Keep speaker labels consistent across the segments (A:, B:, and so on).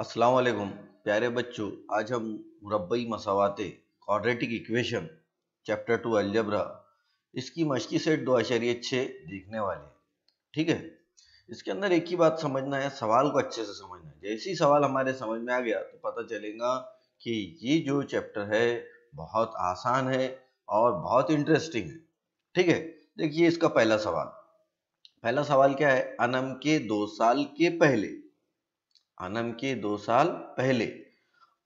A: अस्सलाम वालेकुम प्यारे बच्चों। आज हम मुरब्बई मसावाते क्वाड्रेटिक इक्वेशन चैप्टर 2 अलजबरा इसकी मश्की सेट 2.6 देखने वाले हैं। ठीक है, इसके अंदर एक ही बात समझना है, सवाल को अच्छे से समझना है। जैसे ही सवाल हमारे समझ में आ गया तो पता चलेगा कि ये जो चैप्टर है बहुत आसान है और बहुत इंटरेस्टिंग है। ठीक है, देखिए इसका पहला सवाल क्या है। अनम के 2 साल के पहले, अनम के 2 साल पहले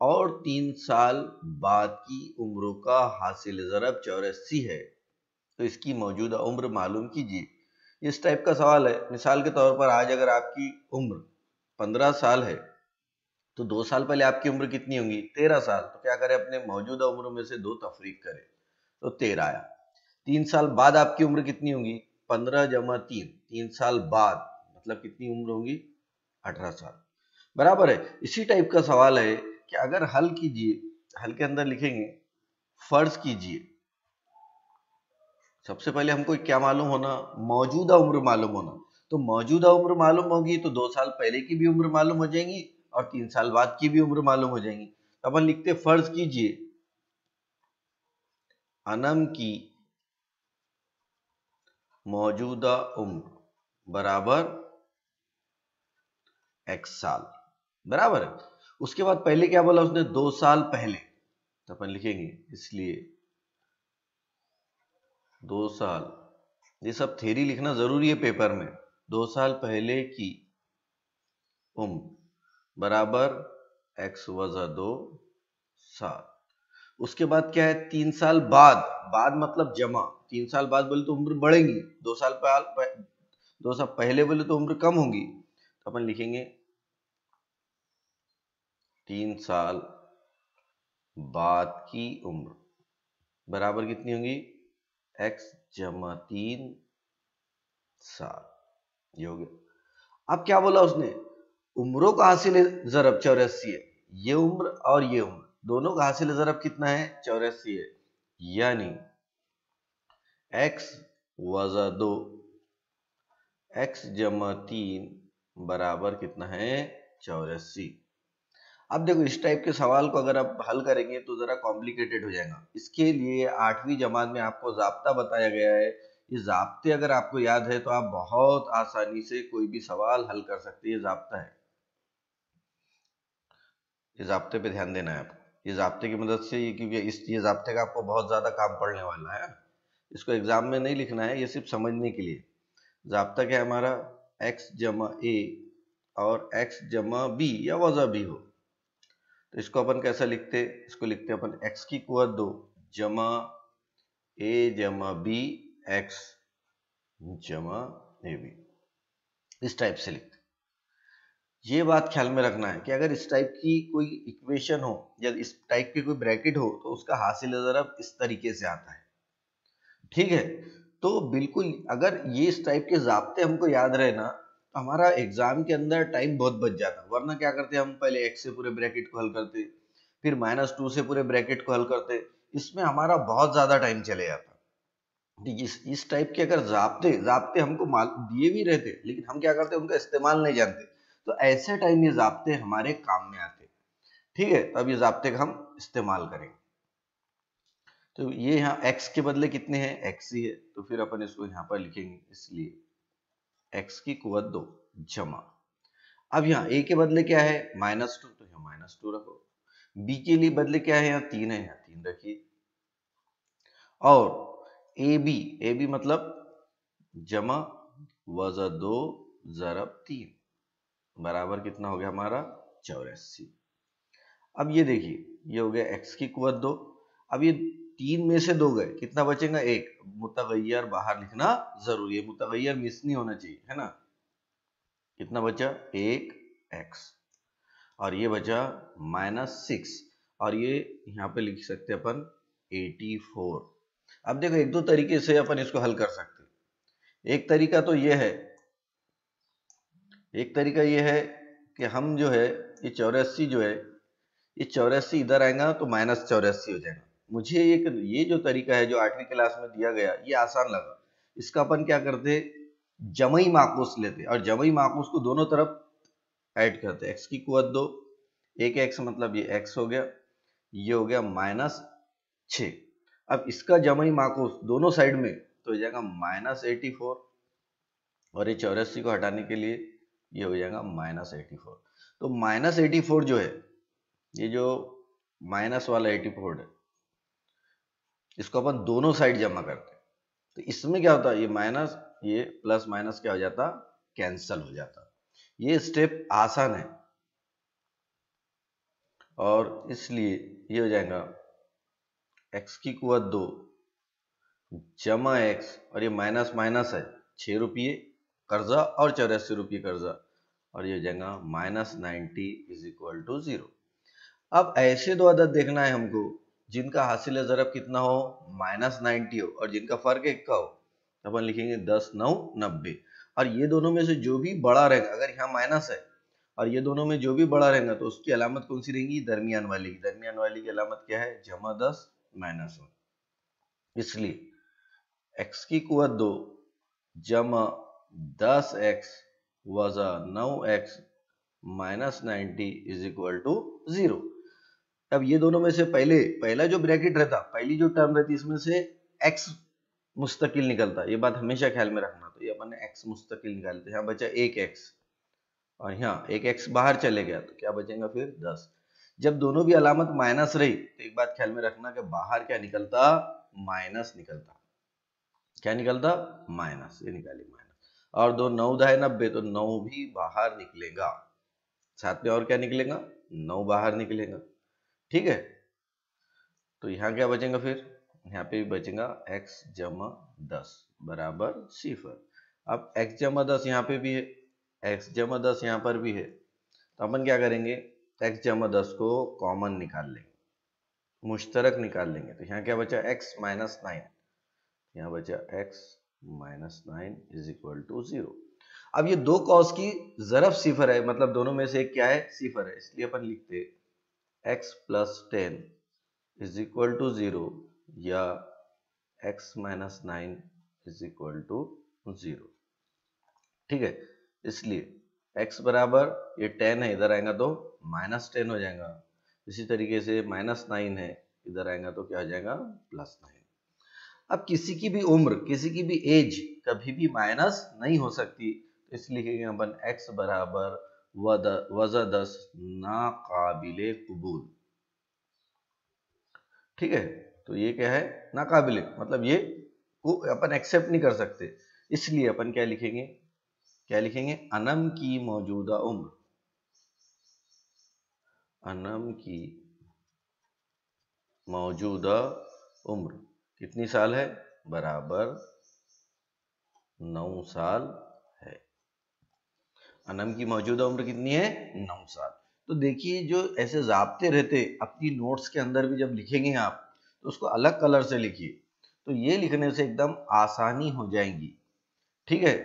A: और 3 साल बाद की उम्रों का हासिल ज़रब 84 है, तो इसकी मौजूदा उम्र मालूम कीजिए। इस टाइप का सवाल है। मिसाल के तौर पर आज अगर आपकी उम्र 15 साल है तो 2 साल पहले आपकी उम्र कितनी होगी? 13 साल। तो क्या करें, अपने मौजूदा उम्र में से 2 तफरीक करें तो 13 आया। 3 साल बाद आपकी उम्र कितनी होगी? 15 जमा 3, 3 साल बाद मतलब कितनी उम्र होगी? 18 साल। बराबर है। इसी टाइप का सवाल है कि अगर हल कीजिए, हल के अंदर लिखेंगे फर्ज कीजिए। सबसे पहले हमको क्या मालूम होना? मौजूदा उम्र मालूम होना। तो मौजूदा उम्र मालूम होगी तो 2 साल पहले की भी उम्र मालूम हो जाएंगी और 3 साल बाद की भी उम्र मालूम हो जाएंगी। तो अपन लिखते फर्ज कीजिए अनम की मौजूदा उम्र बराबर x साल। बराबर है। उसके बाद पहले क्या बोला उसने? 2 साल पहले। तो अपन लिखेंगे इसलिए 2 साल, ये सब थ्योरी लिखना जरूरी है पेपर में। 2 साल पहले की उम्र बराबर x वजा 2 साल। उसके बाद क्या है? 3 साल बाद, बाद मतलब जमा। 3 साल बाद बोले तो उम्र बढ़ेगी, 2 साल 2 साल पहले बोले तो उम्र कम होगी। तो अपन लिखेंगे 3 साल बाद की उम्र बराबर कितनी होगी? x जमा 3 साल। ये हो गया। अब क्या बोला उसने? उम्रों का हासिल ज़रब 84 है। ये उम्र और ये उम्र दोनों का हासिल ज़रब कितना है? 84 है। यानी x वजा 2 x जमा 3 बराबर कितना है? 84। अब देखो इस टाइप के सवाल को अगर आप हल करेंगे तो जरा कॉम्प्लिकेटेड हो जाएगा। इसके लिए 8वीं जमात में आपको ज़ाब्ता बताया गया है। ये ज़ाब्ते अगर आपको याद है तो आप बहुत आसानी से कोई भी सवाल हल कर सकते हैं। ये ज़ाब्ता है, ये ज़ाब्ते पे ध्यान देना है आपको। ये ज़ाब्ते की मदद से, क्योंकि ये ज़ाब्ते का आपको बहुत ज़्यादा काम पड़ने वाला है। इसको एग्जाम में नहीं लिखना है, ये सिर्फ समझने के लिए। ज़ाब्ता क्या है हमारा? x जमा a और x जमा b या वजा b हो तो इसको अपन कैसा लिखते? इसको लिखते अपन x की कुवत 2 जमा a जमा b x जमा ए बी, इस टाइप से लिखते। ये बात ख्याल में रखना है कि अगर इस टाइप की कोई इक्वेशन हो या इस टाइप की कोई ब्रैकेट हो तो उसका हासिल ज़रब इस तरीके से आता है। ठीक है, तो बिल्कुल अगर ये इस टाइप के ज़ाब्ते हमको याद रहे ना तो हमारा एग्जाम के अंदर टाइम बहुत बच जाता। वरना क्या करते हम? पहले x से पूरे ब्रैकेट को हल करते, फिर -2 से पूरे ब्रैकेट को हल करते, इसमें हमारा बहुत ज्यादा टाइम चले जाता। इस टाइप के अगर ज़ाब्ते हमको दिए भी रहते लेकिन हम क्या करते उनका इस्तेमाल नहीं जानते, तो ऐसे टाइम ये ज़ाब्ते हमारे काम में आते। ठीक है, तो अब ये ज़ाब्ते का हम इस्तेमाल करेंगे। तो ये यहाँ x के बदले कितने हैं? x ही है, तो फिर अपन इसको यहाँ पर लिखेंगे, इसलिए x की कुवत 2 जमा। अब यहाँ a के बदले क्या है? -2, तो यहाँ -2 रखो। b के लिए बदले क्या है? यहाँ 3 है, यहाँ 3 रखिए। और ए बी मतलब जमा वजा 2 ज़रब 3 बराबर कितना हो गया हमारा? 84। अब ये देखिए, ये हो गया x की कुवत 2। अब ये 3 में से 2 गए, कितना बचेगा? 1। मुतगय्यर बाहर लिखना जरूरी है, मुतगय्यर मिस नहीं होना चाहिए, है ना। कितना बचा? 1x और ये बचा -6 और ये यहाँ पे लिख सकते हैं अपन 84। अब देखो एक दो तरीके से अपन इसको हल कर सकते हैं। एक तरीका तो ये है, एक तरीका ये है कि हम जो है ये 84 जो है, ये 84 इधर आएगा तो -84 हो जाएगा। मुझे ये जो तरीका है जो 8वीं क्लास में दिया गया ये आसान लगा। इसका अपन क्या करते? जमई माकूस लेते और जमई माकूस को दोनों तरफ ऐड करते। x की कुवत 2 एक एक्स मतलब ये एक्स हो गया, ये हो गया -6। अब इसका जमई माकूस दोनों साइड में तो हो जाएगा -84, और ये 84 को हटाने के लिए ये हो जाएगा -84। तो -84 जो है, ये जो माइनस वाला 84 है, इसको अपन दोनों साइड जमा करते हैं। तो इसमें क्या होता है, ये माइनस ये प्लस माइनस क्या हो जाता, कैंसल हो जाता। ये स्टेप आसान है और इसलिए ये हो जाएगा x की कुवत 2 जमा x, और ये माइनस माइनस है, 6 रुपये कर्जा और 84 रुपये कर्जा, और ये हो जाएगा -90 इज इक्वल टू 0। अब ऐसे दो अदद देखना है हमको जिनका हासिल ज़रब कितना हो, -90 हो, और जिनका फर्क 1 का हो। तो अपन लिखेंगे 10 9 90, और ये दोनों में से जो भी बड़ा रहेगा, अगर यहाँ माइनस है और ये दोनों में जो भी बड़ा रहेगा तो उसकी अलामत कौन सी रहेगी, दरमियान वाली की। दरमियान वाली की अलामत क्या है, -10 -1। इसलिए x की कुवत 2 जमा 10x वजा 9x -90 इज इक्वल टू 0। अब ये दोनों में से पहला जो ब्रैकेट रहता, पहली जो टर्म रहती, इसमें से x मुस्तकिल निकलता, ये बात हमेशा ख्याल में रखना। तो ये अपन ने x मुस्तकिल निकालते, यहाँ बचा एक x, और यहाँ एक x बाहर चले गया, तो क्या बचेगा फिर 10। जब दोनों भी अलामत माइनस रही तो एक बात ख्याल में रखना कि बाहर क्या निकलता, माइनस निकलता। क्या निकलता, माइनस, ये निकाली माइनस। और 2 9 10 90, तो 9 भी बाहर निकलेगा, साथ में और क्या निकलेगा, 9 बाहर निकलेगा। ठीक है, तो यहाँ क्या बचेगा, फिर यहाँ पे भी बचेगा x जमा 10 बराबर 0। अब x जमा 10 यहाँ पे भी है, x जमा 10 यहाँ पर भी है, तो अपन क्या करेंगे, x जमा 10 को कॉमन निकाल लेंगे, मुश्तरक निकाल लेंगे। तो यहाँ क्या बचा, x -9, यहाँ बचा x -9 इज इक्वल टू 0। अब ये दो कॉस की ज़रब सिफर है, मतलब दोनों में से एक क्या है, सिफर है, इसलिए अपन लिखते x + 10 इज इक्वल टू 0 या x -9 इज इक्वल टू 0। ठीक है, इसलिए x बराबर ये 10 है, इधर आएगा तो -10 हो जाएगा। इसी तरीके से -9 है, इधर आएगा तो क्या हो जाएगा, +9। अब किसी की भी उम्र, किसी की भी एज कभी भी माइनस नहीं हो सकती, तो इसलिए लिखेंगे अपन x बराबर वज़ा 10 नाकाबिले कबूल। ठीक है, तो ये क्या है, नाकाबिले, मतलब ये को अपन एक्सेप्ट नहीं कर सकते, इसलिए अपन क्या लिखेंगे, अनम की मौजूदा उम्र, अनम की मौजूदा उम्र कितनी साल है, बराबर 9 साल है। अनम की मौजूदा उम्र कितनी है, 9 साल। तो देखिए, जो ऐसे ज़ाब्ते रहते अपनी नोट्स के अंदर भी जब लिखेंगे आप, तो उसको अलग कलर से लिखिए, तो ये लिखने से एकदम आसानी हो जाएगी। ठीक है,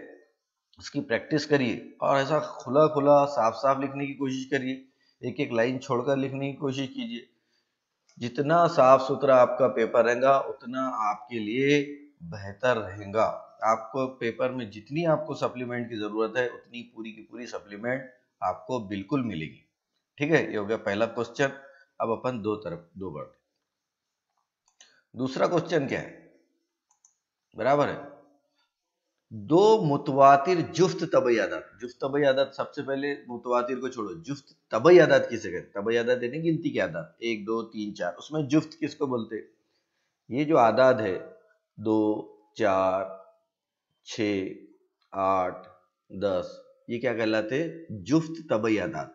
A: उसकी प्रैक्टिस करिए और ऐसा खुला खुला साफ साफ लिखने की कोशिश करिए, एक एक लाइन छोड़कर लिखने की कोशिश कीजिए। जितना साफ सुथरा आपका पेपर रहेगा उतना आपके लिए बेहतर रहेगा। आपको पेपर में जितनी आपको सप्लीमेंट की जरूरत है उतनी पूरी की पूरी सप्लीमेंट आपको बिल्कुल मिलेगी। ठीक है, ये हो गया पहला क्वेश्चन। अब अपन दो बढ़ते। दूसरा क्वेश्चन क्या है, बराबर है, दो मुतवातिर जुफ्त तबई आदात। जुफ्त तबई आदात, सबसे पहले मुतवातिर को छोड़ो, जुफ्त तबई आदात किसे कहते, तबई आदात यानी गिनती के आदात, 1 2 3 4, उसमें जुफ्त किसको बोलते, ये जो आदाद है 2 4 6 8 10, ये क्या कहलाते, जुफ्त तबई आदाद,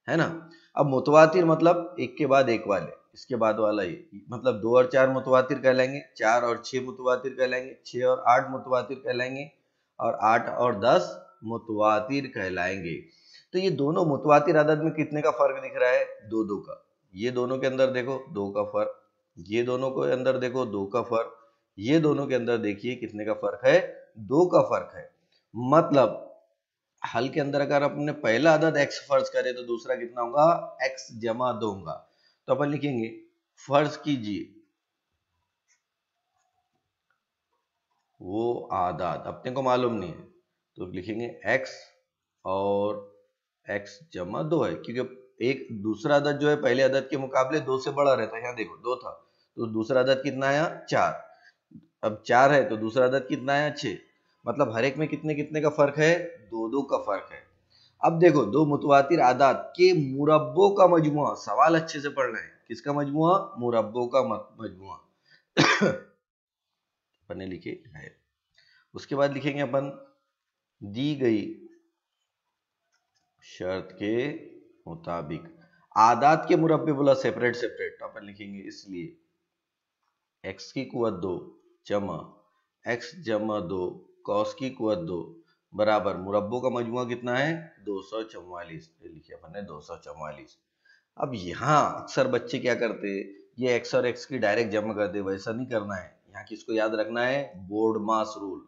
A: है ना। अब मुतवातिर मतलब एक के बाद एक वाले, इसके बाद वाला ही, मतलब 2 और 4 मुतवातिर कहलाएंगे, 4 और 6 मुतवातिर कहलाएंगे, 6 और 8 मुतवातिर कहलाएंगे, और 8 और 10 मुतवातिर कहलाएंगे। तो ये दोनों मुतवातिर आदत में कितने का फर्क दिख रहा है, 2 2 का। ये दोनों के अंदर देखो 2 का फर्क, ये दोनों के अंदर देखो 2 का फर्क, ये दोनों के अंदर देखिए कितने का फर्क है, 2 का फर्क है। मतलब हल के अंदर अगर अपने पहला अदद x फर्ज करे तो दूसरा कितना होगा, x जमा 2 होगा। तो अपन लिखेंगे, फर्ज कीजिए वो आदाद अपने को मालूम नहीं है, तो लिखेंगे x और x जमा 2 है, क्योंकि एक दूसरा अदद जो है पहले अदद के मुकाबले 2 से बड़ा रहता है। यहाँ देखो 2 था तो दूसरा अदद कितना आया 4, अब 4 है तो दूसरा अदद कितना आया 6, मतलब हर एक में कितने कितने का फर्क है, 2 का फर्क है। अब देखो दो मुतवातिर आदात के मुरब्बों का मजमुआ, सवाल अच्छे से पढ़ना है, किसका मजमुआ, मुरब्बों का मजमुआ अपन ने लिखे है। उसके बाद लिखेंगे अपन दी गई शर्त के मुताबिक आदात के मुरब्बे बोला सेपरेट सेपरेट, तो अपन लिखेंगे इसलिए x की कुवत 2 जमा x जमा 2 cos की कुवत 2 बराबर मुरब्बों का मजमुआ कितना है 244, लिखे अपन ने 244। अब यहाँ अक्सर बच्चे क्या करते, ये x और x की डायरेक्ट जमा कर दे, वैसा नहीं करना है। यहाँ किसको याद रखना है, बोर्ड मास रूल।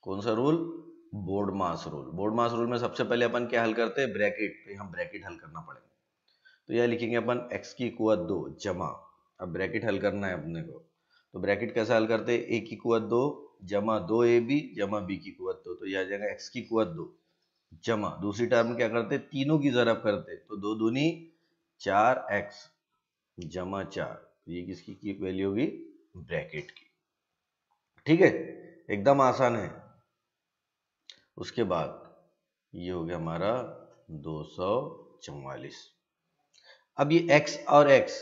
A: कौन सा रूल, बोर्ड मास रूल। बोर्ड मास रूल में सबसे पहले अपन क्या हल करते हैं, ब्रैकेट, तो यहाँ ब्रैकेट हल करना पड़ेगा। तो यह लिखेंगे अपन x की कुवत 2 जमा, अब ब्रैकेट हल करना है अपने को, तो ब्रैकेट कैसे हल करते हैं, a की कुवत 2 जमा 2ab जमा b की कुवत 2, तो यह आ जाएगा x की कुवत 2 जमा दूसरी टर्म क्या करते, तीनों की जरब करते, तो 2 दूनी 4x जमा 4, तो ये किसकी की वैल्यू होगी, ब्रैकेट की। ठीक है, एकदम आसान है। उसके बाद ये हो गया हमारा 244। अब ये x और x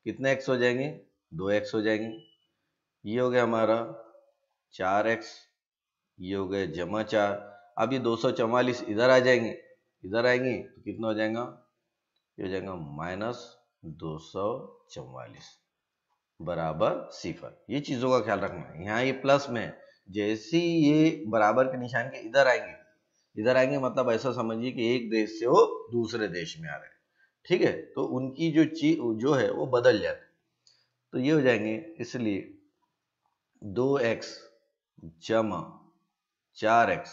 A: कितने x हो जाएंगे, 2x हो जाएंगे। ये हो गया हमारा 4x, ये हो गया जमा 4। अब ये 244 इधर आ जाएंगे, इधर आएंगे तो कितना हो जाएगा, ये हो जाएगा -244 बराबर 0। ये चीजों का ख्याल रखना है। यहाँ ये प्लस में, जैसे ये बराबर के निशान के इधर आएंगे, इधर आएंगे मतलब ऐसा समझिए कि एक देश से वो दूसरे देश में आ रहे हैं। ठीक है, तो उनकी जो चीज जो है वो बदल जाती, तो ये हो जाएंगे इसलिए 2x जमा 4x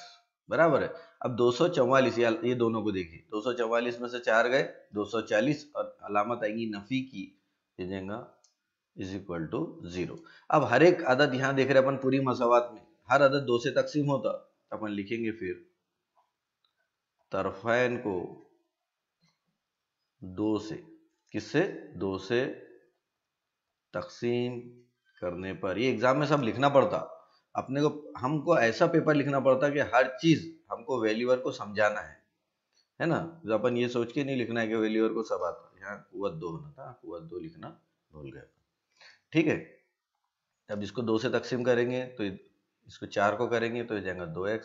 A: बराबर है। अब 244, ये दोनों को देखिए, 244 में से 4 गए 240 और अलामत आएगी नफी की, ये जाएगा इज इक्वल टू 0। अब हर एक अदद यहाँ देख रहे हैं अपन पूरी मसावत में, हर अदद 2 से तकसीम होता, अपन लिखेंगे फिर तरफैन को 2 से, किससे, 2 से तकसीम करने पर, ये एग्जाम में सब लिखना पड़ता अपने को, हमको ऐसा पेपर लिखना पड़ता कि हर चीज हमको वैल्यूअर को समझाना है ना, जो अपन ये सोच के नहीं लिखना है कि वैल्यूअर को सब आता। यहाँ कुवत 2 होना था, कुवत 2 लिखना भूल गए। ठीक है, अब इसको 2 से तकसीम करेंगे तो इसको 4 को करेंगे तो ये जाएगा 2x,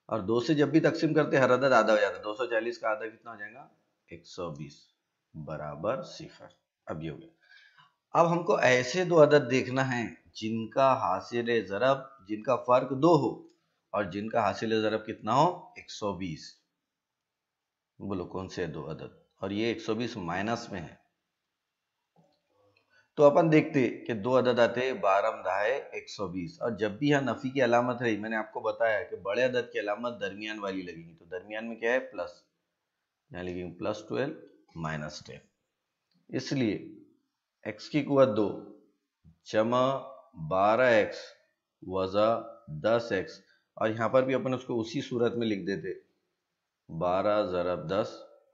A: और 2 से जब भी तकसीम करते हर अदद आधा हो जाता है, 240 का आधा कितना हो जाएगा 120 बराबर 0। अब ये हो गया। अब हमको ऐसे दो अदद देखना है जिनका हासिल ज़रब, जिनका फर्क 2 हो और जिनका हासिल ज़रब कितना हो 120। बोलो कौन से दो अदद, और ये 120 माइनस में है, तो अपन देखते कि दो अदद आते 12 दाहे 120, और जब भी यहाँ नफी की अलामत रही, मैंने आपको बताया कि बड़े अदद की अलामत दरमियान वाली लगेगी, तो दरमियान में क्या है प्लस, यहाँ लिखेंगे +12 -10, इसलिए x की कुवत 2 जमा 12x वजा 10x, और यहाँ पर भी अपन उसको उसी सूरत में लिख देते 12 ज़रब 10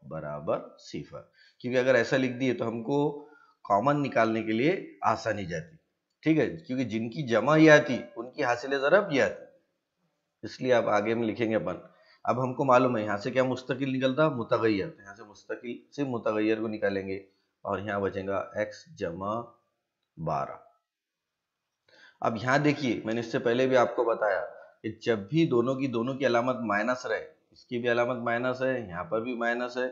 A: बराबर 0, क्योंकि अगर ऐसा लिख दिए तो हमको कॉमन निकालने के लिए आसानी जाती। ठीक है, क्योंकि जिनकी जमा ये आती उनकी हासिल ज़रब ये आती, इसलिए अब आगे में लिखेंगे अपन। अब हमको मालूम है यहाँ से क्या मुस्तकिल निकलता, मुतगय्यर, तो यहाँ से मुस्तकिल से मुतगय्यर को निकालेंगे और यहाँ बचेगा x जमा 12। अब यहाँ देखिए मैंने इससे पहले भी आपको बताया कि जब भी दोनों की अलामत माइनस रहे, इसकी भी अलामत माइनस है, यहाँ पर भी माइनस है,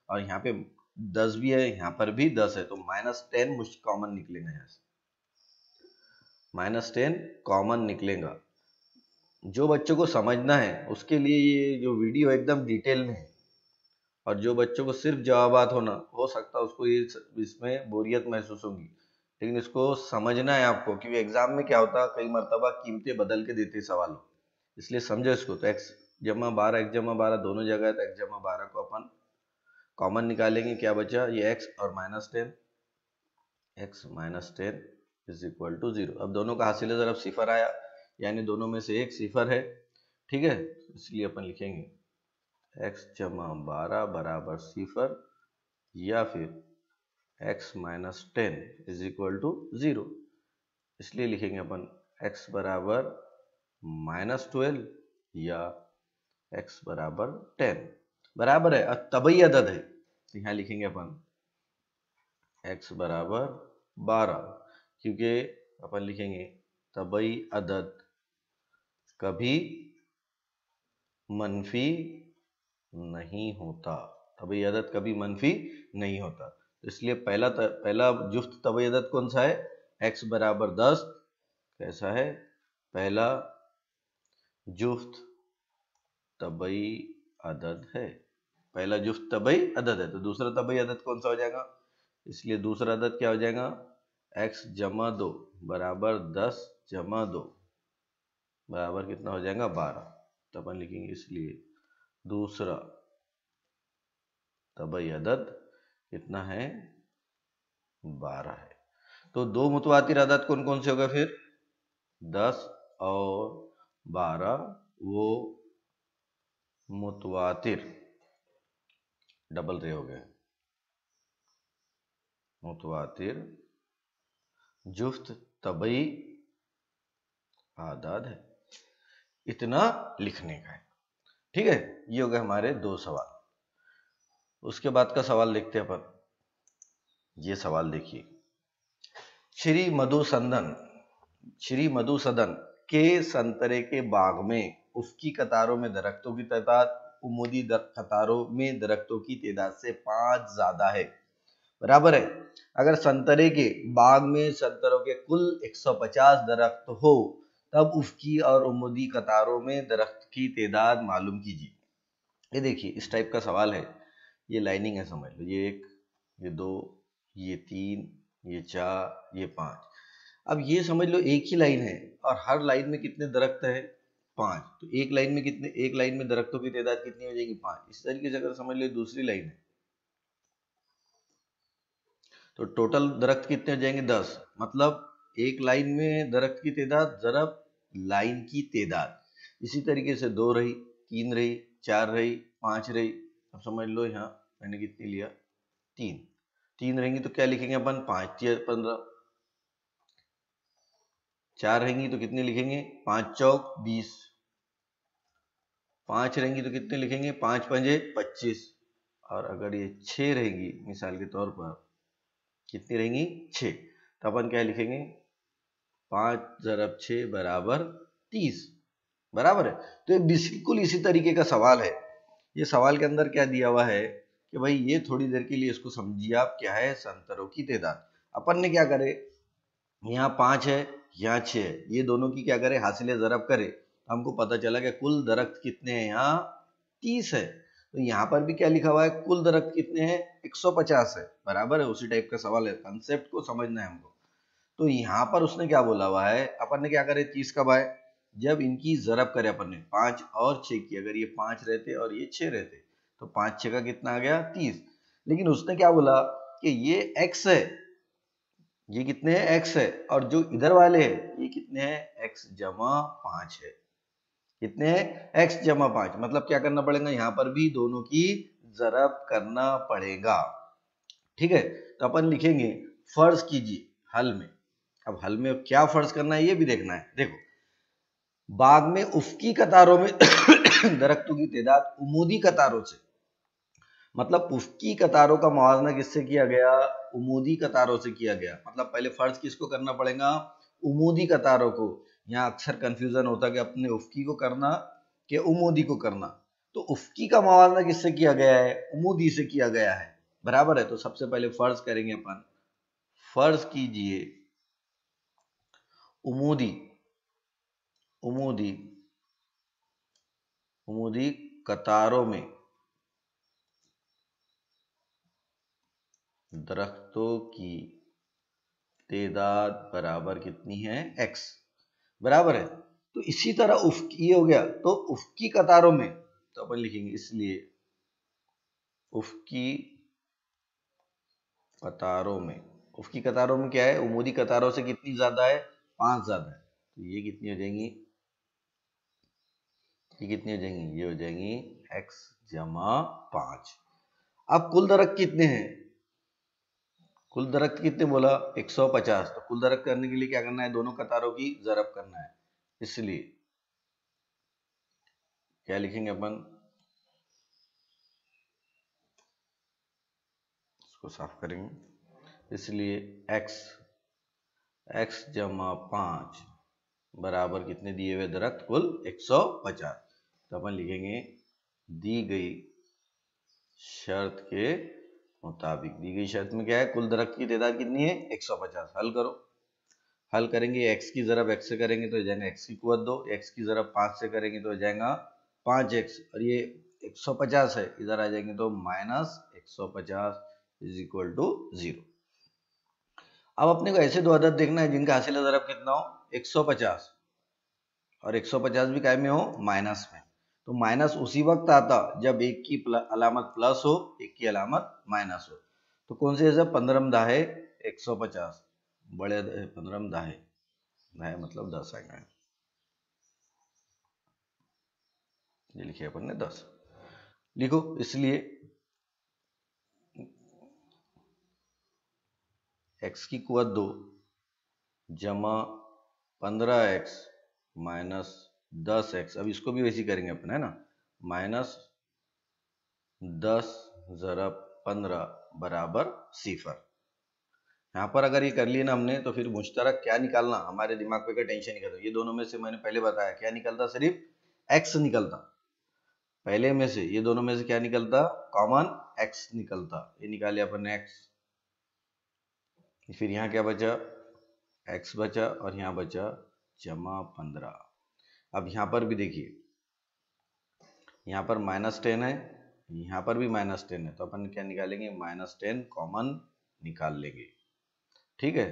A: और यहाँ पे 10 भी है, यहाँ पर भी 10 है, तो -10 मुझ कॉमन निकलेगा, यहाँ से -10 कॉमन निकलेगा। जो बच्चों को समझना है उसके लिए ये जो वीडियो एकदम डिटेल में है, और जो बच्चों को सिर्फ जवाबात होना, हो सकता है उसको ये इसमें बोरियत महसूस होगी, लेकिन इसको समझना है आपको, क्योंकि एग्जाम में क्या होता है कई मरतबा कीमतें बदल के देते सवालों, इसलिए समझो इसको। तो x जमा 12 x जमा 12 दोनों जगह है, तो x जमा 12 को अपन कॉमन निकालेंगे, क्या बचा, ये x और -10, x -10 इज इक्वल टू 0। अब दोनों का हासिल ज़रब 0 आया, यानी दोनों में से एक 0 है। ठीक है, इसलिए अपन लिखेंगे x जमा 12 बराबर 0, या फिर x minus 10 is equal to 0। इसलिए लिखेंगे अपन x बराबर -12 या x बराबर 10 बराबर है तबई अदद है, तो यहाँ लिखेंगे अपन x बराबर 12, क्योंकि अपन लिखेंगे तबई अदद कभी मनफी नहीं होता, तबई अदद कभी मनफी नहीं होता। तो इसलिए पहला जुफ्त तबई अदद कौन सा है, x बराबर 10 कैसा है, पहला जुफ्त तबई अदद है, पहला जुफ्त तबई अदद है। तो दूसरा तबई अदद कौन सा हो जाएगा, इसलिए दूसरा अदद क्या हो जाएगा, x जमा 2 बराबर 10 जमा 2 बराबर कितना हो जाएगा 12। तो अपन लिखेंगे इसलिए दूसरा तबई अदद कितना है 12 है। तो दो मुतवातिर अदद कौन कौन से हो गए फिर, 10 और 12, वो मुतवातिर डबल रे हो गए, मुतवातिर जुफ्त तबई आदाद है। इतना लिखने का है, ठीक है। ये हो गए हमारे दो सवाल। उसके बाद का सवाल देखते हैं अपन। ये सवाल देखिए, श्री मधुसूदन के संतरे के बाग में उसकी कतारों में दरख्तों की तादाद उमूदी कतारों में दरख्तों की तादाद से 5 ज्यादा है, बराबर है। अगर संतरे के बाग में संतरों के कुल 150 दरख्त हो तब उसकी और उमूदी कतारों में दरख्त की तादाद मालूम कीजिए। ये देखिए इस टाइप का सवाल है, ये लाइनिंग है समझ लो, ये 1, ये 2, ये 3, ये 4, ये 5। अब ये समझ लो एक ही लाइन है और हर लाइन में कितने दरख्त है, 5। तो एक लाइन में कितने, एक लाइन में दरख्तों की तादाद कितनी हो जाएगी 5। इस तरीके से अगर समझ लो दूसरी लाइन है तो टोटल दरख्त कितने हो जाएंगे 10। मतलब एक लाइन में दरख्त की तादाद ज़रब लाइन की तादाद। इसी तरीके से 2 रही, 3 रही, 4 रही, 5 रही। अब समझ लो यहाँ मैंने कितनी लिया, 3 रहेंगी तो क्या लिखेंगे अपन, 5 × 15। 4 रहेंगी तो कितने लिखेंगे, 5 चौक 20। 5 रहेंगी तो कितने लिखेंगे, 5 पंजे 25। और अगर ये 6 रहेंगी मिसाल के तौर पर, कितनी रहेंगी 6, तो अपन क्या लिखेंगे 5 × 6 बराबर 30, बराबर है। तो ये बिल्कुल इसी तरीके का सवाल है। ये सवाल के अंदर क्या दिया हुआ है कि भाई ये थोड़ी देर के लिए इसको समझिए आप, क्या है संतरों की तादाद। अपन ने क्या करे, यहाँ 5 है यहाँ 6 है, ये दोनों की क्या करे हासिले ज़रब करे, हमको पता चला कि कुल दरख्त कितने हैं यहाँ 30 है। तो यहाँ पर भी क्या लिखा हुआ है, कुल दरख्त कितने हैं 150 है, बराबर है। उसी टाइप का सवाल है, कंसेप्ट को समझना है हमको। तो यहाँ पर उसने क्या बोला हुआ है, अपन ने क्या करे 30 कब आए, जब इनकी ज़रब करे अपन ने 5 और 6 की। अगर ये 5 रहते और ये 6 रहते तो 5 6 का कितना आ गया 30। लेकिन उसने क्या बोला कि ये x है, ये कितने हैं x है, और जो इधर वाले हैं ये कितने हैं x जमा 5 है। कितने हैं x जमा 5। मतलब क्या करना पड़ेगा, यहाँ पर भी दोनों की ज़रब करना पड़ेगा, ठीक है। तो अपन लिखेंगे फर्ज कीजिए हल में। अब हल में क्या फर्ज करना है ये भी देखना है। देखो बाग में उफकी कतारों में दरख्तों की तादाद उमूदी कतारों से, मतलब उफकी कतारों का मुआवजा किससे किया गया, उमूदी कतारों से किया गया। मतलब पहले फर्ज किसको करना पड़ेगा, उमूदी कतारों को। यहाँ अक्सर कंफ्यूजन होता है कि अपने उफकी को करना कि उमूदी को करना। तो उफकी का मुआवजा किससे किया गया है, उमूदी से किया गया है, बराबर है। तो सबसे पहले फर्ज करेंगे अपन, फर्ज कीजिए उमूदी उमूदी उमूदी कतारों में दरख्तों की तादाद बराबर कितनी है x, बराबर है। तो इसी तरह उफकी हो गया, तो उफकी कतारों में तो अपन लिखेंगे इसलिए उफकी कतारों में, उफकी कतारों में क्या है, उमूदी कतारों से कितनी ज्यादा है 5 ज्यादा है। तो ये कितनी हो जाएंगी, ये कितनी हो जाएंगी, ये हो जाएंगी x जमा 5। अब कुल दरख्त कितने हैं, कुल दरख्त कितने बोला 150, तो कुल दरख्त करने के लिए क्या करना है, दोनों कतारों की ज़रब करना है। इसलिए क्या लिखेंगे अपन, इसको साफ करेंगे। इसलिए x जमा 5 बराबर कितने दिए हुए दरख्त, कुल 150। तो अपन लिखेंगे दी गई शर्त के मुताबिक, दी गई शर्त में क्या है, कुल दरख्त की तादाद कितनी है 150। हल करो, हल करेंगे x की ज़रब x से करेंगे तो हो जाएगा x की कुवत 2, x की ज़रब 5 से करेंगे तो हो जाएगा 5x, और ये 150 है, इधर आ जाएंगे तो -150 इज इक्वल टू 0। अब अपने को ऐसे दो अदद देखना है जिनका हासिल ज़रब कितना हो 150, और 150 भी काय में हो, माइनस में। तो माइनस उसी वक्त आता जब एक की अलामत प्लस हो, एक की अलामत माइनस हो। तो कौन से जब 15 दाहे 150, बड़े 15 दाहे, दाहे मतलब 10 आएगा, ये लिखे अपन ने 10 लिखो। इसलिए x की कुवत 2 जमा 15x माइनस 10x, अब इसको भी वैसे ही करेंगे अपन, है ना, -10 ज़रब 15 बराबर 0। यहाँ पर अगर ये कर लिए ना हमने, तो फिर मुश्तरक क्या निकालना, हमारे दिमाग पे क्या टेंशन निकलता, ये दोनों में से मैंने पहले बताया क्या निकलता, सिर्फ x निकलता। पहले में से ये दोनों में से क्या निकलता, कॉमन x निकलता। ये निकाले अपन x, फिर यहाँ क्या बचा, x बचा, और यहाँ बचा जमा 15। अब यहाँ पर भी देखिए, यहाँ पर -10 है, यहाँ पर भी -10 है, तो अपन क्या निकालेंगे, -10 कॉमन निकाल लेंगे, ठीक है।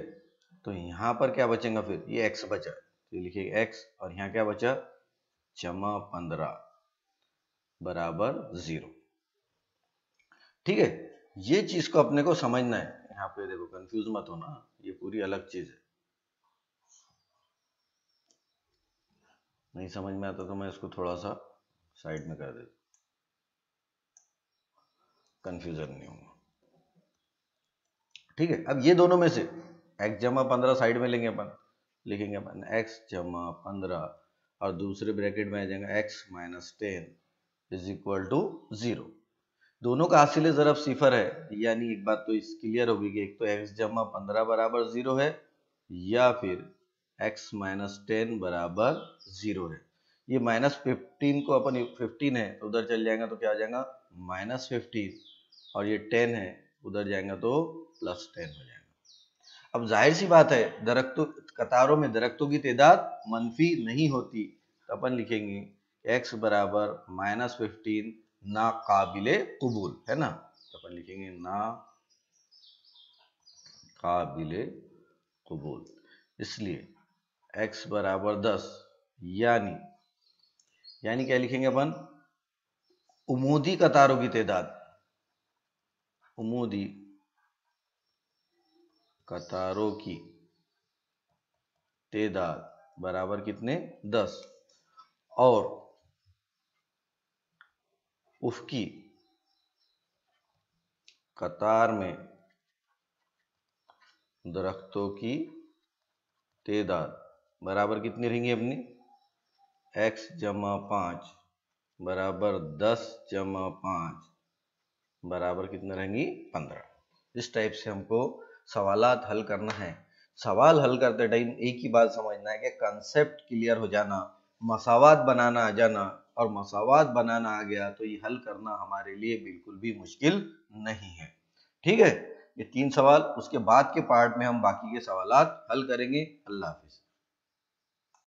A: तो यहाँ पर क्या बचेगा, फिर ये x बचा, तो लिखिए x, और यहाँ क्या बचा, जमा 15 बराबर 0, ठीक है। ये चीज को अपने को समझना है। यहाँ पे देखो, कंफ्यूज मत होना, ये पूरी अलग चीज है। नहीं समझ में आता तो मैं इसको थोड़ा सा साइड में कर देता, कंफ्यूजन नहीं होगा, ठीक है। अब ये दोनों में से x जमा 15 साइड में लेंगे अपन, लिखेंगे अपन x जमा 15, और दूसरे ब्रैकेट में आ जाएगा x minus 10 is equal to 0। दोनों का हासिल ज़रब 0 है, यानी एक बात तो इस क्लियर होगी कि एक तो x जमा 15 बराबर 0 है, या फिर x माइनस 10 बराबर 0 है। ये -15 को अपन 15 है तो उधर चल जाएगा तो क्या आ जाएगा -15, और ये 10 है उधर जाएगा तो +10 हो जाएगा। अब जाहिर सी बात है, दरख्तों कतारों में दरख्तों की तादाद मनफी नहीं होती, तो अपन लिखेंगे x बराबर -15 ना काबिले कबूल, है ना, तो अपन लिखेंगे ना काबिले कबूल। इसलिए x बराबर 10, यानी क्या लिखेंगे अपन, उमूदी कतारों की तादाद, उमूदी कतारों की तादाद बराबर कितने 10, और उसकी कतार में दरख्तों की तादाद बराबर कितनी रहेंगी अपनी, x जमा 5 बराबर 10 जमा 5 बराबर कितने रहेंगी 15। इस टाइप से हमको सवालात हल करना है। सवाल हल करते टाइम एक ही बात समझना है कि कंसेप्ट क्लियर हो जाना, मसावात बनाना आ जाना, और मसावात बनाना आ गया तो ये हल करना हमारे लिए बिल्कुल भी मुश्किल नहीं है, ठीक है। ये 3 सवाल, उसके बाद के पार्ट में हम बाकी के सवालात हल करेंगे। अल्लाह हाफिज।